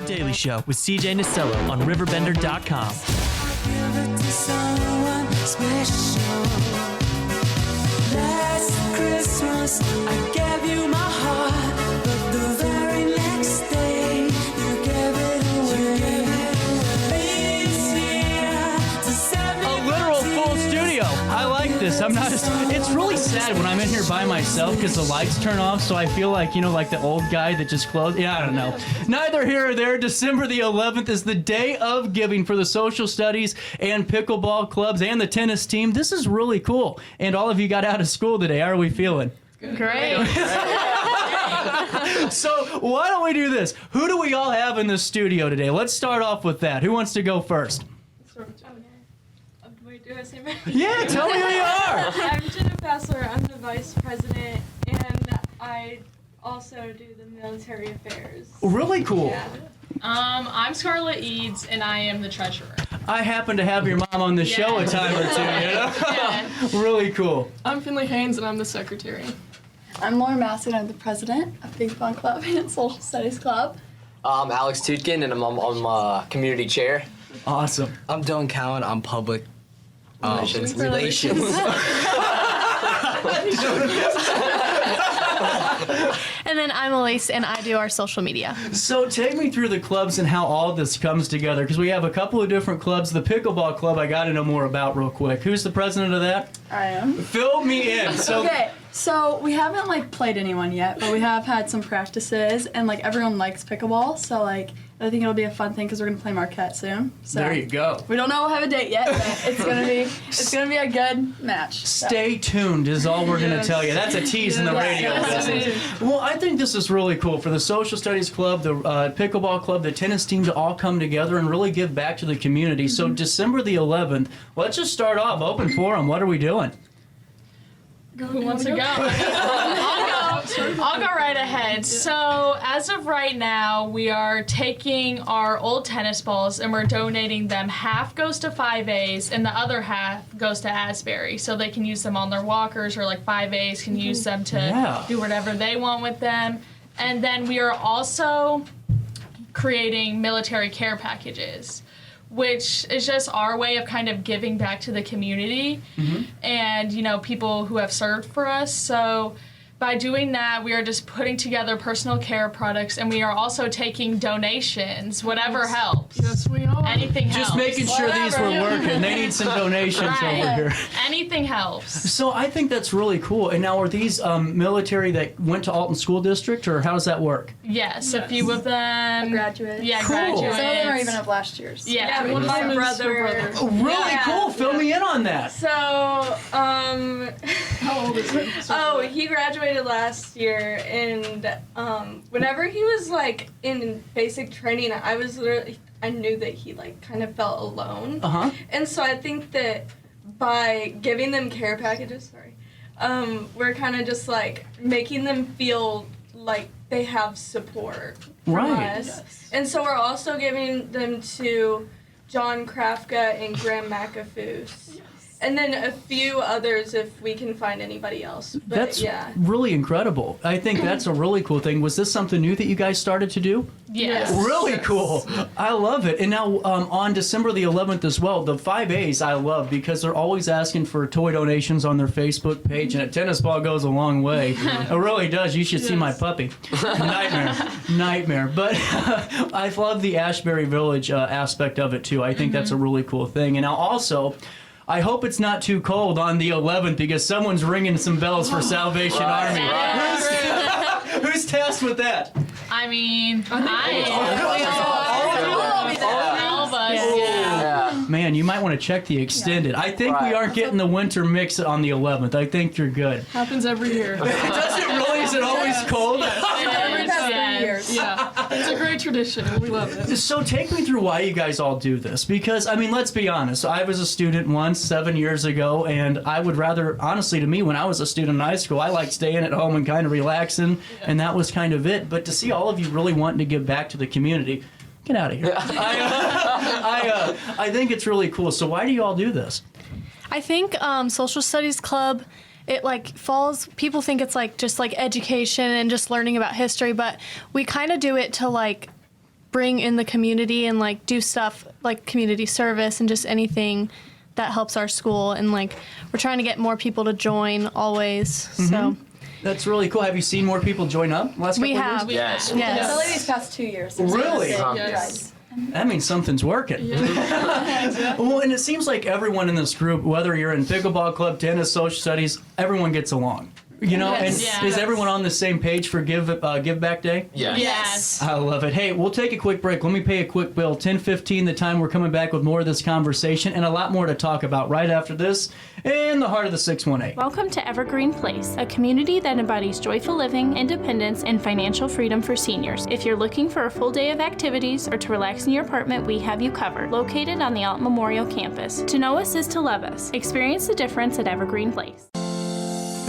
Daily Show with CJ Nasello on RiverBender.com. Give it to someone special. Last Christmas I gave you my heart, but the very next day you gave it away. This year to set me A literal full studio. I like this. It's really sad when I'm in here by myself because the lights turn off, so I feel like, like the old guy that just closed. Yeah, I don't know. Neither here or there. December the 11th is the day of giving for the social studies and pickleball clubs and the tennis team. This is really cool. And all of you got out of school today. How are we feeling? Great. So why don't we do this? Who do we all have in the studio today? Let's start off with that. Who wants to go first? Wait, do I say my Yeah, tell me who you are. I'm Jenna Fassler. I'm the vice president, and I also do the military affairs. Really cool. Yeah. I'm Scarlett Eads, and I am the treasurer. I happen to have your mom on the show a time or two, Yeah. Really cool. I'm Finley Haynes, and I'm the secretary. I'm Laura Massey, and I'm the president of Pickleball Club and Social Studies Club. I'm Alex Tutkin, and I'm community chair. Awesome. I'm Dylan Cowan. I'm public Relations. And then I'm Elise, and I do our social media. So take me through the clubs and how all this comes together, because we have a couple of different clubs. The Pickleball Club I got to know more about real quick. Who's the president of that? I am. Fill me in. So Okay, so we haven't played anyone yet, but we have had some practices, and everyone likes pickleball, so I think it'll be a fun thing because we're gonna play Marquette soon. So there you go. we don't know we'll have a date yet, but it's gonna be a good match. So. Stay tuned is all we're going to tell you. That's a tease in the radio. Yes. Well, I think this is really cool for the Social Studies Club, the Pickleball Club, the tennis team to all come together and really give back to the community. So December the 11th, let's just start off. Open forum. What are we doing? Who wants to go? I'll go right ahead. So as of right now, we are taking our old tennis balls and we're donating them. Half goes to 5As and the other half goes to Asbury. So they can use them on their walkers, or 5As can use them to do whatever they want with them. And then we are also creating military care packages, which is just our way of kind of giving back to the community and, people who have served for us. So by doing that, we are just putting together personal care products, and we are also taking donations, whatever helps. Yes, we are. Anything helps. Just making sure these were working. They need some donations over here. Anything helps. So I think that's really cool. And now are these military that went to Alton School District, or how does that work? Yes, a few of them. Graduates. Yeah, Cool. graduates. Some of them are even of last year's. Yeah, one of my brother. Oh, really cool. Fill me in on that. So, How old is he? he graduated last year, and whenever he was in basic training, I knew that he kind of felt alone. And so I think that by giving them care packages, we're kind of just making them feel like they have support from us. Yes. And so we're also giving them to John Krafka and Graham McAfoose. And then a few others if we can find anybody else. But That's really incredible. I think that's a really cool thing. Was this something new that you guys started to do? Yes. Really cool. I love it. And now on December the 11th as well, the 5As I love because they're always asking for toy donations on their Facebook page, and a tennis ball goes a long way. It really does. You should see my puppy. Nightmare. But I love the Ashbury Village aspect of it too. I think that's a really cool thing. And now also, I hope it's not too cold on the 11th because someone's ringing some bells for Salvation Army. Who's tasked with that? I mean, All of us. Yeah. Man, you might want to check the extended. I think we aren't getting the winter mix on the 11th. I think you're good. Happens every year. Does it really? Is it always cold? Yeah, it's a great tradition. We love it. So take me through why you guys all do this. Because, let's be honest. I was a student once, 7 years ago, and I would rather, honestly, to me, when I was a student in high school, I liked staying at home and kind of relaxing, and that was kind of it. But to see all of you really wanting to give back to the community, get out of here. I think it's really cool. So why do you all do this? I think Social Studies Club, it falls, people think it's just education and just learning about history, but we kind of do it to bring in the community and like do stuff like community service and just anything that helps our school. And like we're trying to get more people to join always. So That's really cool. Have you seen more people join up last we couple of have. Yes. Yes. Only these past 2 years. Really? Yes. That means something's working. Well, and it seems like everyone in this group, whether you're in pickleball club, tennis, social studies, everyone gets along. You know, Yes. and Yes. is everyone on the same page for Give Back Day? Yes. Yes. I love it. Hey, we'll take a quick break. Let me pay a quick bill. 10:15 the time. We're coming back with more of this conversation and a lot more to talk about right after this in the heart of the 618. Welcome to Evergreen Place, a community that embodies joyful living, independence, and financial freedom for seniors. If you're looking for a full day of activities or to relax in your apartment, we have you covered. Located on the Alt Memorial campus. To know us is to love us. Experience the difference at Evergreen Place.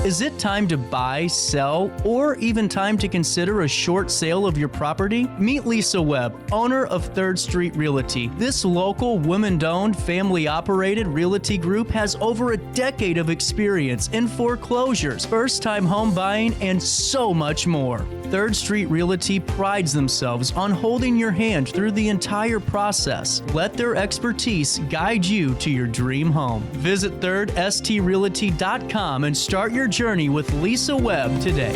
Is it time to buy, sell, or even time to consider a short sale of your property? Meet Lisa Webb, owner of 3rd Street Realty. This local, woman-owned, family-operated realty group has over a decade of experience in foreclosures, first-time home buying, and so much more. 3rd Street Realty prides themselves on holding your hand through the entire process. Let their expertise guide you to your dream home. Visit 3rdstrealty.com and start your journey with Lisa Webb today.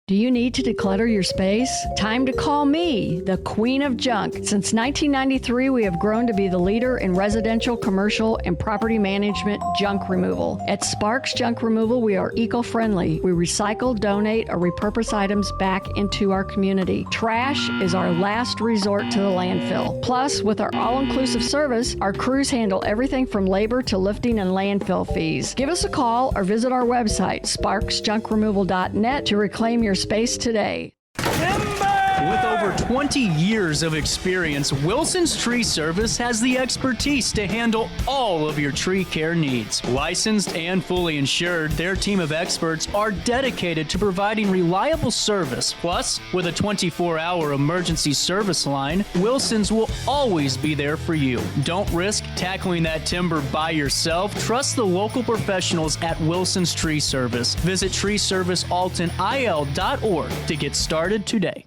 Do you need to declutter your space? Time to call me, the Queen of Junk. Since 1993, we have grown to be the leader in residential, commercial, and property management junk removal. At Sparks Junk Removal, we are eco-friendly. We recycle, donate, or repurpose items back into our community. Trash is our last resort to the landfill. Plus, with our all-inclusive service, our crews handle everything from labor to lifting and landfill fees. Give us a call or visit our website, sparksjunkremoval.net, to reclaim your space today. With over 20 years of experience, Wilson's Tree Service has the expertise to handle all of your tree care needs. Licensed and fully insured, their team of experts are dedicated to providing reliable service. Plus, with a 24-hour emergency service line, Wilson's will always be there for you. Don't risk tackling that timber by yourself. Trust the local professionals at Wilson's Tree Service. Visit treeservicealtonil.org to get started today.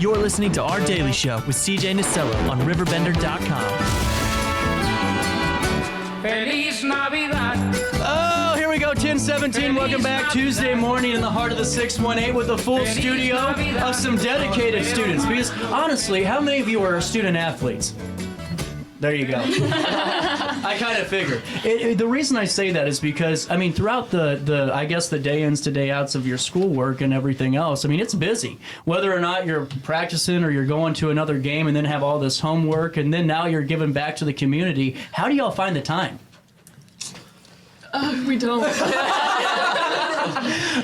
You're listening to Our Daily Show with CJ Nasello on RiverBender.com. Feliz Navidad. Oh, here we go, 10:17. Welcome back. Tuesday morning in the heart of the 618 with a full studio of some dedicated students. Because honestly, how many of you are student athletes? There you go. I kind of figured. The reason I say that is because, I mean, throughout the I guess the day ins to day outs of your schoolwork and everything else, I mean, it's busy. Whether or not you're practicing or you're going to another game and then have all this homework and then now you're giving back to the community, how do y'all find the time? We don't.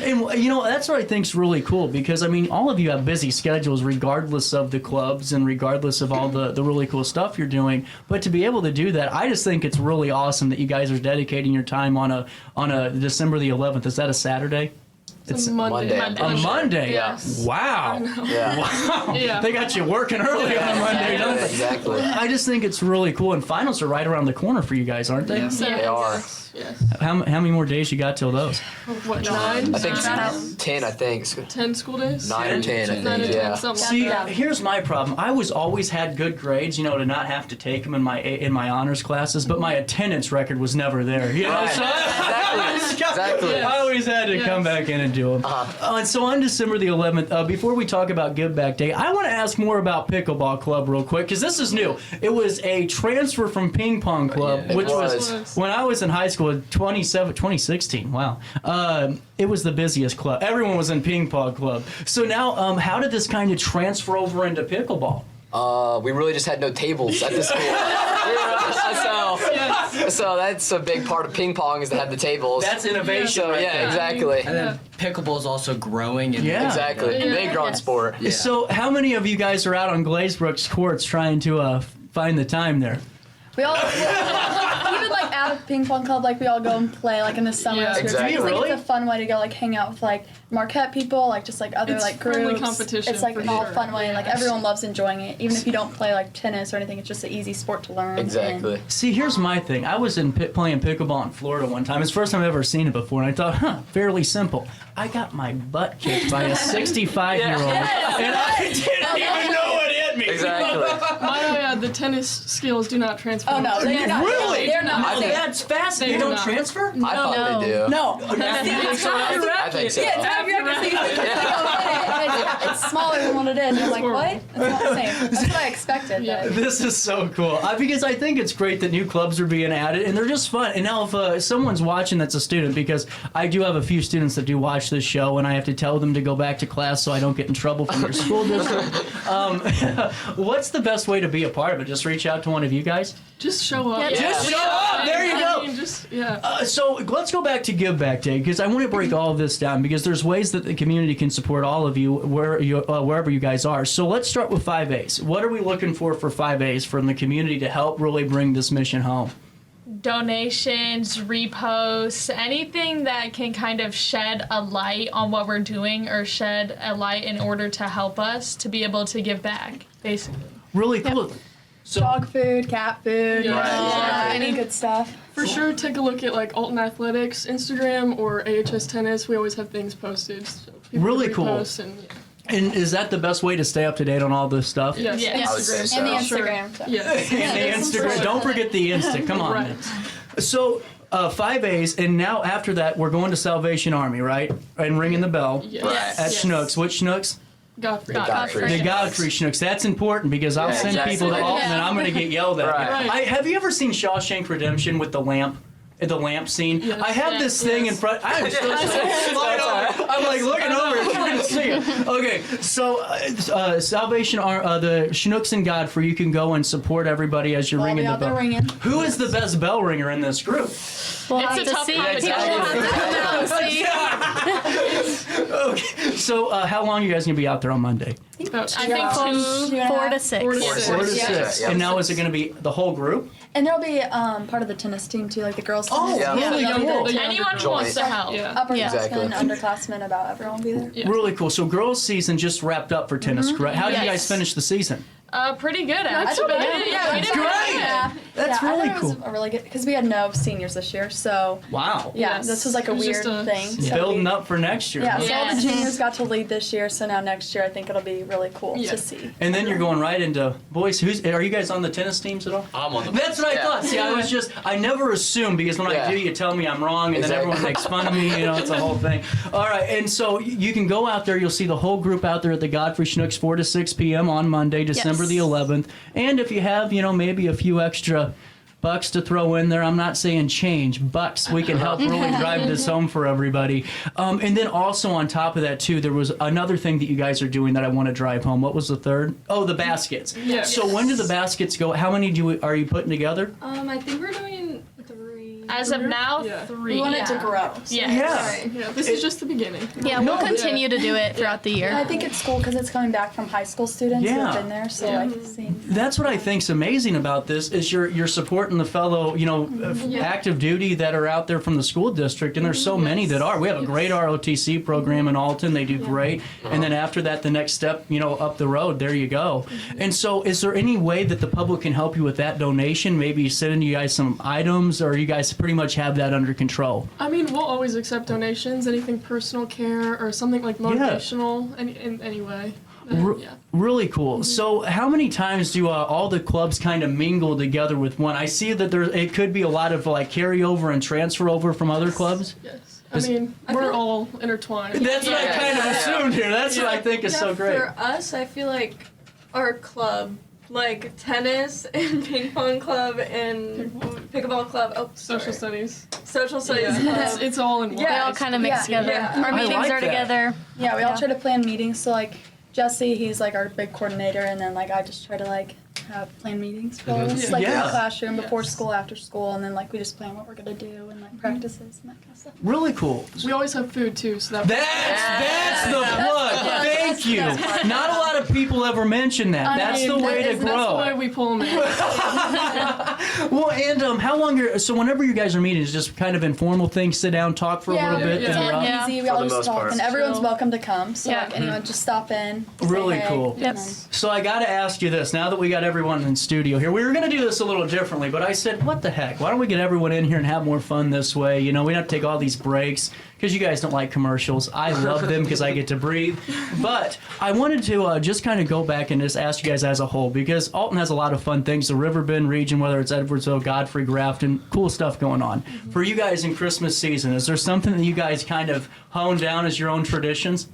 And, you know, that's what I think's really cool because, I mean, all of you have busy schedules regardless of the clubs and regardless of all the really cool stuff you're doing. But to be able to do that, I just think it's really awesome that you guys are dedicating your time on a December the 11th. Is that a Saturday? It's a Monday. A Monday? Yes. Wow. Yeah. Wow. Yeah. They got you working early on a Monday, don't they? Exactly. I just think it's really cool. And finals are right around the corner for you guys, aren't they? Yes. They are. Yes. How many more days you got till those? What, 9? I think 10, I think. 10 school days? 9 or 10, I 9 or think, 10, yeah. something See, like that. here's my problem. I always had good grades, you know, to not have to take them in my honors classes, but my attendance record was never there. You know, Right. so Exactly. I always had to come back in and do them. And so on December the 11th, before we talk about Give Back Day, I want to ask more about Pickleball Club real quick, because this is new. It was a transfer from Ping Pong Club, Yeah, which it was was. when I was in high school, 2016. Wow. It was the busiest club. Everyone was in Ping Pong Club. So now, how did this kind of transfer over into Pickleball? We really just had no tables at the school. So that's a big part of ping pong is to have the tables. That's innovation. So right yeah, there. exactly. And then pickleball is also growing. And Yeah. Exactly. Big growing sport. So how many of you guys are out on Glazebrook's courts trying to find the time there? We all even like at a ping pong club, like we all go and play like in the summer. Yeah, exactly. It's, like, Really? it's a fun way to go like hang out with like Marquette people, like just like other It's like friendly groups. competition It's like for an all sure. fun way, and like everyone loves enjoying it. Even if you don't play like tennis or anything, it's just an easy sport to learn. Exactly. See, here's my thing. I was playing pickleball in Florida one time. It's the first time I've ever seen it before, and I thought, fairly simple. I got my butt kicked by a 65-year-old, and I didn't even know it hit me. Exactly. The tennis skills do not transfer. Oh no, they're not. Really? They're not. I think- That's fascinating. They do don't not. transfer? I thought they do. No. I think so. Yeah, it's half your racket, so you have to it's smaller than what it is. You're like, what? It's not the same. That's what I expected. Yeah. But. This is so cool because I think it's great that new clubs are being added and they're just fun. And now if someone's watching that's a student, because I do have a few students that do watch this show and I have to tell them to go back to class so I don't get in trouble from your school district. What's the best way to be a part of it? Just reach out to one of you guys? Just show up. Yeah, Just show up! There you go! I mean, So let's go back to Give Back Day because I want to break all of this down because there's ways that the community can support all of you wherever you guys are. So let's start with 5As. What are we looking for 5As from the community to help really bring this mission home? Donations, reposts, anything that can kind of shed a light on what we're doing or shed a light in order to help us to be able to give back, basically. Really cool. So, Dog food, cat food, Yeah. Right, any good stuff. For sure, take a look at like Alton Athletics Instagram or AHS Tennis. We always have things posted. So people Really can cool. repost and, and is that the best way to stay up to date on all this stuff? yes, Yes. I would say Instagram. so. And the Sure. Instagram. So. Yeah. And the Instagram. Don't forget the Insta. Come on. Right. So 5As, and now after that, we're going to Salvation Army, right? And ringing the bell Yes. Right. at Yes. Schnucks. Which Schnucks? Godfrey. Godfrey. The Godfrey Schnucks. That's important because I'll Yeah, send exactly. people to Alton and I'm going to get yelled at. Right. Have you ever seen Shawshank Redemption with the lamp? The lamp scene. Yes. I have this thing in front. I'm so slide over. I'm like looking over. You're gonna see it. Okay, so Salvation the Schnucks and Godfrey. You can go and support everybody as you're I'll ringing be the out there bell. ringing. Who is the best bell ringer in this group? We'll It's have a to tough see. competition. Okay, so how long are you guys gonna be out there on Monday? About I think From 4 to 6. 4 to 4 to 6. 4 to Yeah. 6. Yeah. And now is it gonna be the whole group? And there'll be part of the tennis team too, like the girls' tennis. yeah. team. really They'll be cool. there, too. Anyone who Joint. wants to help. Yeah. Exactly. Upperclassmen, underclassmen, about everyone will be there. Yeah. Really cool. So girls' season just wrapped up for tennis, correct? How did you Yes. guys finish the season? Pretty good, I actually. thought we did. Yeah, we did great. really good. Yeah. That's yeah, really I thought cool. It was a really good because we had no seniors this year, so Wow. yeah, Yes. this was like a It was weird just a- thing. So Building we- up for next year. Yeah, huh? so all the Yes. juniors got to lead this year, so now next year I think it'll be really cool Yeah. to see. And then you're going right into boys. Are you guys on the tennis teams at all? I'm on the. That's what I Yeah. thought. See, I never assume because when I Yeah. do, you tell me I'm wrong, and then Exactly. everyone makes fun of me. You know, it's a whole thing. All right, and so you can go out there. You'll see the whole group out there at the Godfrey Schnucks 4 to 6 p.m. on Monday, December the 11th. And if you have, maybe a few extra bucks to throw in there. I'm not saying change, bucks. We can help really drive this home for everybody. And then also on top of that too, there was another thing that you guys are doing that I want to drive home. What was the third? Oh, the baskets. Yes. So when do the baskets go? How many are you putting together? I think we're doing 3. As of now, Yeah. 3. We want it to grow. So. Yes. Yeah. Yeah, this is just the beginning. Yeah, we'll continue to do it throughout the And I year. think it's cool because it's coming back from high school students who Yeah. have been there, so like seeing. That's what I think's amazing about this is you're supporting the fellow, active duty that are out there from the school district, and there's so many that are. We have a great ROTC program in Alton. They do great. And then after that, the next step, up the road, there you go. And so is there any way that the public can help you with that donation? Maybe sending you guys some items, or you guys pretty much have that under control? I mean, we'll always accept donations, anything personal care or something like motivational, in any way. Yeah. Really cool. So how many times do all the clubs kind of mingle together with one? I see that it could be a lot of like carryover and transfer over from other clubs. Yes. I mean, we're all intertwined. That's what I kind of assumed here. That's what I think is so great. For us, I feel like our club, like tennis and ping pong club and pickleball club. Oh, Social studies. Social studies Yeah. club. It's all in one. They all kind of mix Yeah. together. Yeah. Our I meetings like are that. together. Yeah, we all try to plan meetings. So like Jesse, he's like our big coordinator, and then like I just try to like have planned meetings for all of us, like in Yeah. the classroom, before school, after school, and then like we just plan what we're gonna do and like practices and that kind of stuff. Really cool. We always have food too, so that. That's the plug. Thank you. Not a lot of people ever mention that. That's the way to That's why grow. we pull them in. Well, and how long? So whenever you guys are meeting, is just kind of informal things, sit down, talk for a little bit, It's then you're all up? easy. We For all the just most talk, part. and everyone's So- welcome to come. So Yeah. like anyone, just stop in. say Really hey, cool. and then- So I got to ask you this. Now that we got everyone in studio here, we were going to do this a little differently, but I said, what the heck? Why don't we get everyone in here and have more fun this way? You know, we don't have to take all these breaks because you guys don't like commercials. I love them because I get to breathe. But I wanted to just kind of go back and just ask you guys as a whole, because Alton has a lot of fun things. The Riverbend region, whether it's Edwardsville, Godfrey, Grafton, cool stuff going on. For you guys in Christmas season, is there something that you guys kind of hone down as your own traditions?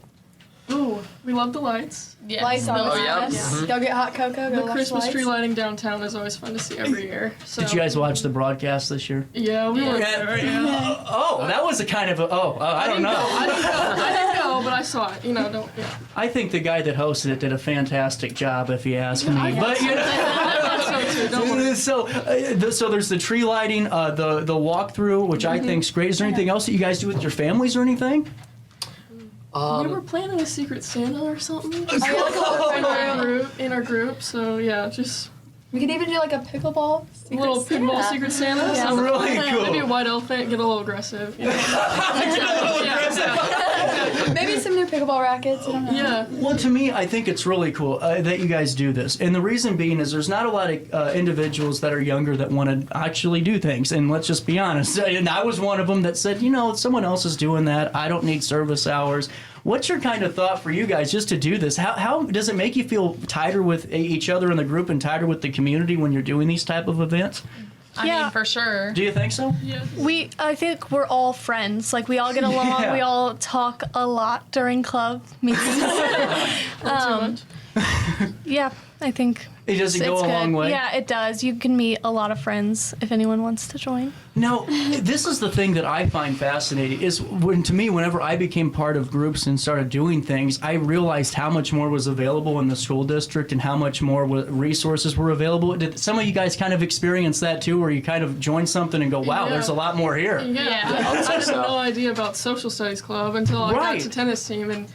Ooh, we love the lights. Yes. Lights on. Oh, yeah. Go get hot cocoa. Go The watch Christmas lights. tree lighting downtown is always fun to see every year. So. Did you guys watch the broadcast this year? Yeah, we were there. Yeah. Oh, that was a kind of a, I don't know. I didn't go, but I saw it. You know, don't. Yeah. I think the guy that hosted it did a fantastic job, if you ask me. But you know, so there's the tree lighting, the walkthrough, which I think's great. Is there anything else that you guys do with your families or anything? We were planning a Secret Santa or something. In our group. So yeah, just We could even do like a pickleball. a little Pickleball Secret Santa. Yeah. So Really cool. Maybe a white elephant, get a little aggressive. You know? Maybe some new pickleball rackets. I don't know. Yeah. Well, to me, I think it's really cool that you guys do this. And the reason being is there's not a lot of individuals that are younger that want to actually do things. And let's just be honest. And I was one of them that said, you know, someone else is doing that. I don't need service hours. What's your kind of thought for you guys just to do this? How does it make you feel tighter with each other in the group and tighter with the community when you're doing these type of events? I mean, for sure. Do you think so? Yeah. I think we're all friends. Like, we all get along. Yeah. We all talk a lot during club meetings. Yeah, I think It doesn't go it's a good. long way. Yeah, it does. You can meet a lot of friends if anyone wants to join. Now, this is the thing that I find fascinating is whenever I became part of groups and started doing things, I realized how much more was available in the school district and how much more resources were available. Did some of you guys kind of experience that too, where you kind of join something and go, wow, Yeah. there's a lot more here? Yeah. I had no idea about social studies club until I Right. got to tennis team and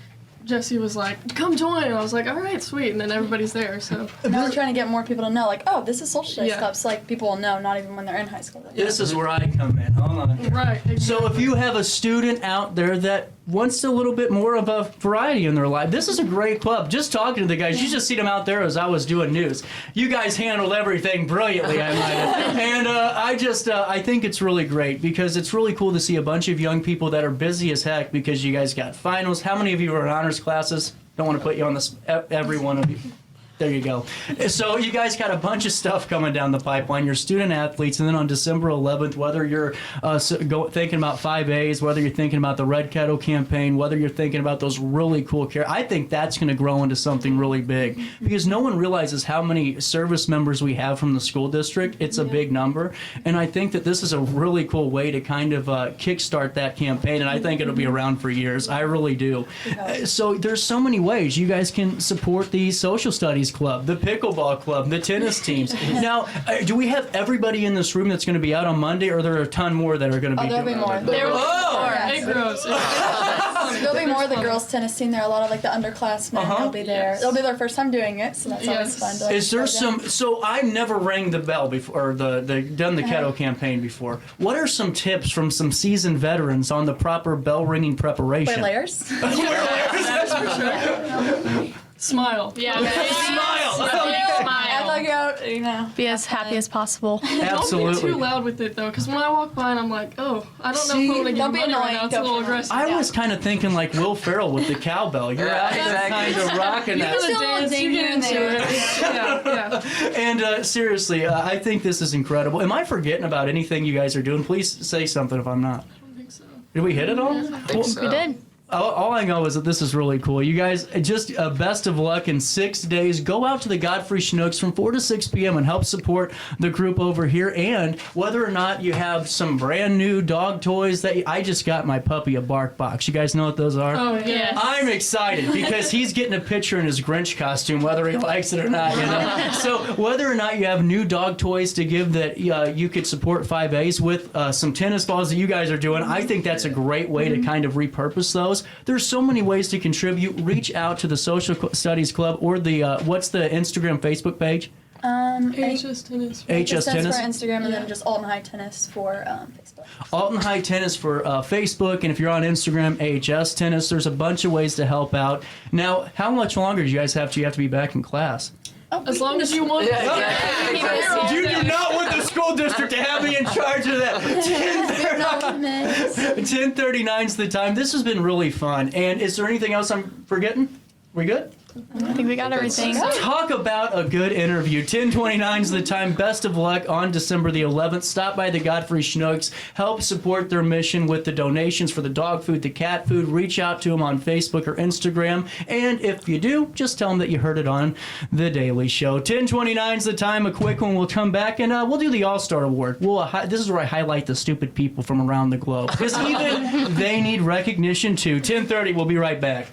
Jesse was like, come join. And I was like, all right, sweet. And then everybody's there. So Now we're trying to get more people to know, like, oh, this is social studies Yeah. club. So like people will know, not even when they're in high school. This is where I come in. Hold on. right. So if you have a student out there that wants a little bit more of a variety in their life, this is a great club. Just talking to the guys, you just see them out there as I was doing news. You guys handled everything brilliantly, I might add. And I think it's really great because it's really cool to see a bunch of young people that are busy as heck because you guys got finals. How many of you are in honors classes? Don't want to put you on this, every one of you. There you go. So you guys got a bunch of stuff coming down the pipeline. You're student athletes, and then on December 11th, whether you're thinking about 5As, whether you're thinking about the Red Kettle campaign, whether you're thinking about those really cool I think that's going to grow into something really big because no one realizes how many service members we have from the school district. It's a big number, and I think that this is a really cool way to kind of kickstart that campaign, and I think it'll be around for years. I really do. So there's so many ways you guys can support the social studies club, the pickleball club, the tennis teams. Now, do we have everybody in this room that's going to be out on Monday, or are there a ton more that are going to be? There'll be more. There will Yeah, It so- grows. There'll be more of the girls tennis team there. A lot of like the underclassmen. They'll be there. Yes. It'll be their first time doing it, so that's always fun. To, like, Is there show them. some? So I've never rang the bell before, or done the kettle campaign before. What are some tips from some seasoned veterans on the proper bell ringing preparation? Wear layers. That's for sure. Smile. Yeah. Smile. Act like you're, Be as happy as possible. Don't be Absolutely. too loud with it though, because when I walk by and I'm like, oh, I don't know if I want to don't get be money right annoying, now. It's a go little for it. aggressive. I was kind of thinking like Will Ferrell with the cowbell. You're out there exactly. kind of rocking You that. do the dance, you get into it. Yeah. And seriously, I think this is incredible. Am I forgetting about anything you guys are doing? Please say something if I'm not. I don't think so. Did we hit it all? I think so. We did. all I know is that this is really cool. You guys, just best of luck in 6 days. Go out to the Godfrey Chinooks from 4 to 6 p.m. and help support the group over here. And whether or not you have some brand new dog toys I just got my puppy a bark box. You guys know what those are? Oh, yes. I'm excited because he's getting a picture in his Grinch costume, whether he likes it or not. You know? So whether or not you have new dog toys to give that you could support 5As with some tennis balls that you guys are doing, I think that's a great way to kind of repurpose those. There's so many ways to contribute. Reach out to the Social Studies Club or the what's the Instagram, Facebook page? AHS Tennis. AHS Tennis for Instagram, and then just Alton High Tennis for Facebook. Alton High Tennis for Facebook, and if you're on Instagram, AHS Tennis. There's a bunch of ways to help out. Now, how much longer do you guys have to be back in class? As long as you want. You do not want the school district to have me in charge of that. 10:39 is the time. This has been really fun. And is there anything else I'm forgetting? We good? I think we got everything. Talk about a good interview. 10:29 is the time. Best of luck on December the 11th. Stop by the Godfrey Chinooks. Help support their mission with the donations for the dog food, the cat food. Reach out to them on Facebook or Instagram. And if you do, just tell them that you heard it on The Daily Show. 10:29 is the time. A quick one. We'll come back and we'll do the All-Star Award. This is where I highlight the stupid people from around the globe. Because even they need recognition too. 10:30. We'll be right back.